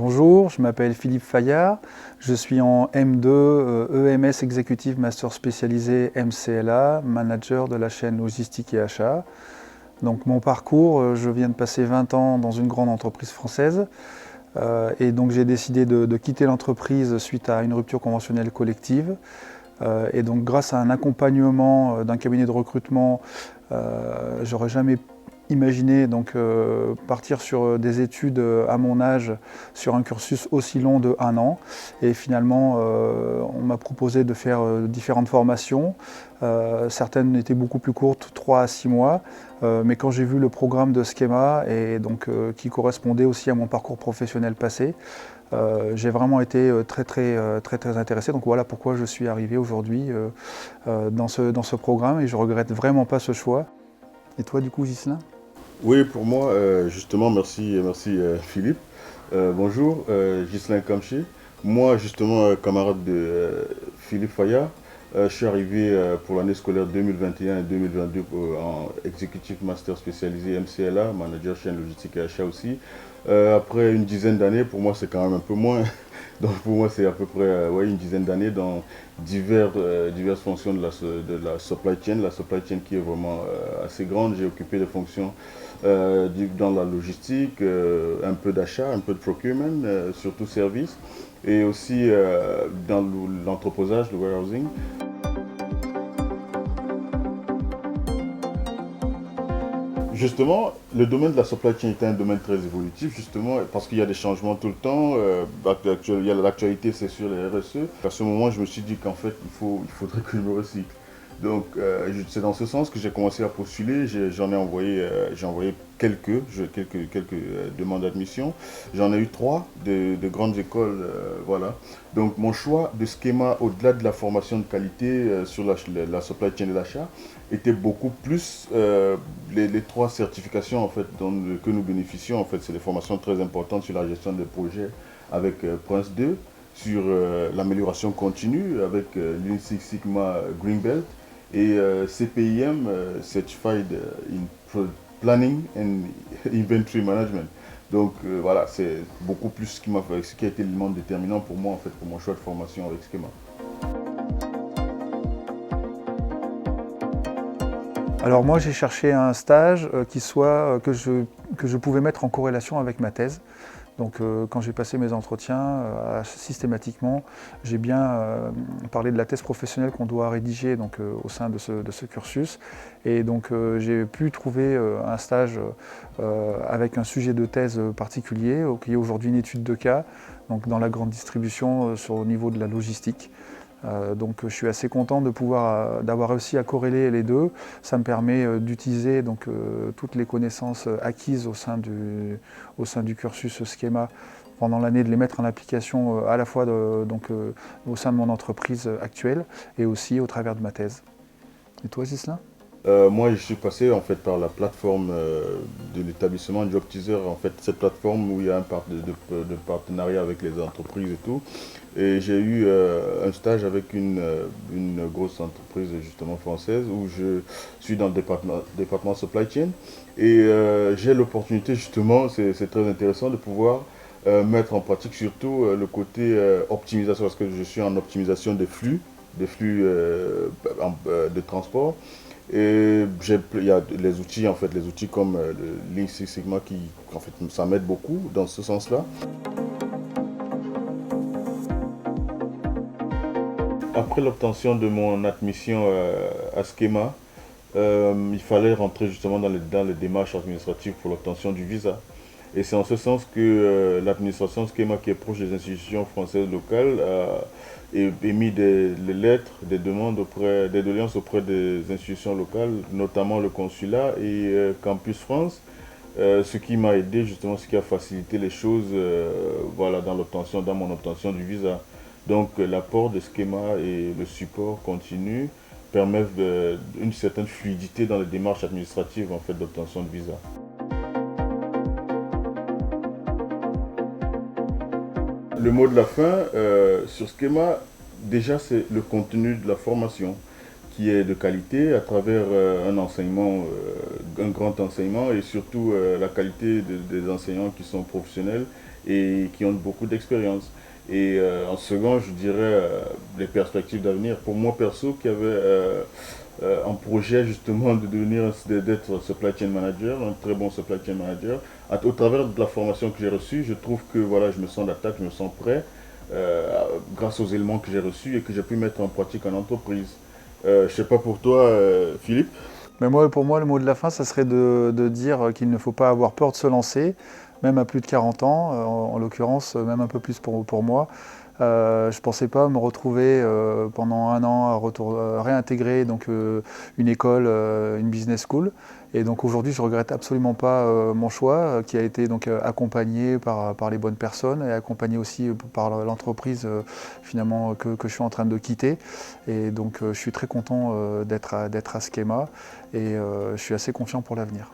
Bonjour, je m'appelle Philippe Fayard, je suis en M2 EMS Executive Master spécialisé MCLA, manager de la chaîne logistique et achat. Donc mon parcours, je viens de passer 20 ans dans une grande entreprise française et donc j'ai décidé de quitter l'entreprise suite à une rupture conventionnelle collective. Et donc grâce à un accompagnement d'un cabinet de recrutement, j'aurais jamais imaginé donc, partir sur des études à mon âge sur un cursus aussi long de 1 an. Et finalement, on m'a proposé de faire différentes formations. Certaines étaient beaucoup plus courtes, 3 à 6 mois. Mais quand j'ai vu le programme de Schema, et donc, qui correspondait aussi à mon parcours professionnel passé, j'ai vraiment été très intéressé. Donc voilà pourquoi je suis arrivé aujourd'hui dans ce programme et je ne regrette vraiment pas ce choix. Et toi du coup, Ghislain? Oui, pour moi, justement, merci Philippe. Bonjour, Ghislain Kamché. Moi, justement, camarade de Philippe Fayard, je suis arrivé pour l'année scolaire 2021 et 2022 en Executive Master spécialisé MCLA, Manager chaîne logistique et achat aussi. Après une dizaine d'années, pour moi, c'est quand même un peu moins. Donc pour moi, c'est à peu près ouais, une dizaine d'années dans diverses fonctions de la supply chain qui est vraiment assez grande. J'ai occupé des fonctions dans la logistique, un peu d'achat, un peu de procurement, surtout service, et aussi dans l'entreposage, le warehousing. Justement, le domaine de la supply chain est un domaine très évolutif, justement, parce qu'il y a des changements tout le temps. Il y a l'actualité, c'est sur les RSE. À ce moment, je me suis dit qu'en fait, il faudrait que je me recycle. Donc, c'est dans ce sens que j'ai commencé à postuler. J'ai envoyé quelques demandes d'admission. J'en ai eu 3 de grandes écoles, voilà. Donc, mon choix de schéma, au-delà de la formation de qualité sur la supply chain et l'achat, était beaucoup plus les 3 certifications en fait, que nous bénéficions. En fait, c'est des formations très importantes sur la gestion des projets avec Prince 2, sur l'amélioration continue avec Lean Six Sigma Green Belt et CPIM, Certified in Planning and Inventory Management. Donc voilà, c'est beaucoup plus ce qui a été l'élément déterminant pour moi en fait, pour mon choix de formation avec Schema. Alors moi j'ai cherché un stage que je pouvais mettre en corrélation avec ma thèse. Donc quand j'ai passé mes entretiens, systématiquement, j'ai bien parlé de la thèse professionnelle qu'on doit rédiger donc, au sein de ce cursus. Et donc j'ai pu trouver un stage avec un sujet de thèse particulier, qui est aujourd'hui une étude de cas, donc dans la grande distribution au niveau de la logistique. Donc je suis assez content d'avoir réussi à corréler les deux. Ça me permet d'utiliser donc, toutes les connaissances acquises au sein du cursus Schema pendant l'année, de les mettre en application à la fois au sein de mon entreprise actuelle et aussi au travers de ma thèse. Et toi, Ghislain? Moi, je suis passé en fait par la plateforme de l'établissement Job Teaser, en fait, cette plateforme où il y a de partenariat avec les entreprises et tout. Et j'ai eu un stage avec une grosse entreprise justement française où je suis dans le département supply chain. Et j'ai l'opportunité justement, c'est très intéressant de pouvoir mettre en pratique surtout le côté optimisation, parce que je suis en optimisation des flux de transport. Et il y a les outils, en fait, les outils comme le Lean Six Sigma qui, en fait, ça m'aide beaucoup dans ce sens-là. Après l'obtention de mon admission à Schema, il fallait rentrer justement dans les démarches administratives pour l'obtention du visa. Et c'est en ce sens que l'administration Schema, qui est proche des institutions françaises locales, a émis des lettres, des demandes des doléances auprès des institutions locales, notamment le consulat et Campus France, ce qui m'a aidé justement, ce qui a facilité les choses voilà, dans mon obtention du visa. Donc l'apport de Schema et le support continu permettent une certaine fluidité dans les démarches administratives en fait, d'obtention de visa. Le mot de la fin sur Schema, déjà c'est le contenu de la formation qui est de qualité à travers un enseignement, un grand enseignement et surtout la qualité des enseignants qui sont professionnels et qui ont beaucoup d'expérience. Et en second, je dirais les perspectives d'avenir. Pour moi perso, qui avait un projet justement de devenir, d'être supply chain manager, un très bon supply chain manager. Au travers de la formation que j'ai reçue, je trouve que voilà, je me sens d'attaque, je me sens prêt grâce aux éléments que j'ai reçus et que j'ai pu mettre en pratique en entreprise. Je ne sais pas pour toi, Philippe. Mais moi, pour moi, le mot de la fin, ça serait de dire qu'il ne faut pas avoir peur de se lancer, même à plus de 40 ans, en l'occurrence, même un peu plus pour moi. Je ne pensais pas me retrouver pendant un an à réintégrer donc, une école, une business school. Et donc aujourd'hui, je ne regrette absolument pas mon choix, qui a été donc, accompagné par les bonnes personnes et accompagné aussi par l'entreprise finalement que je suis en train de quitter. Et donc je suis très content d'être à Schema et je suis assez confiant pour l'avenir.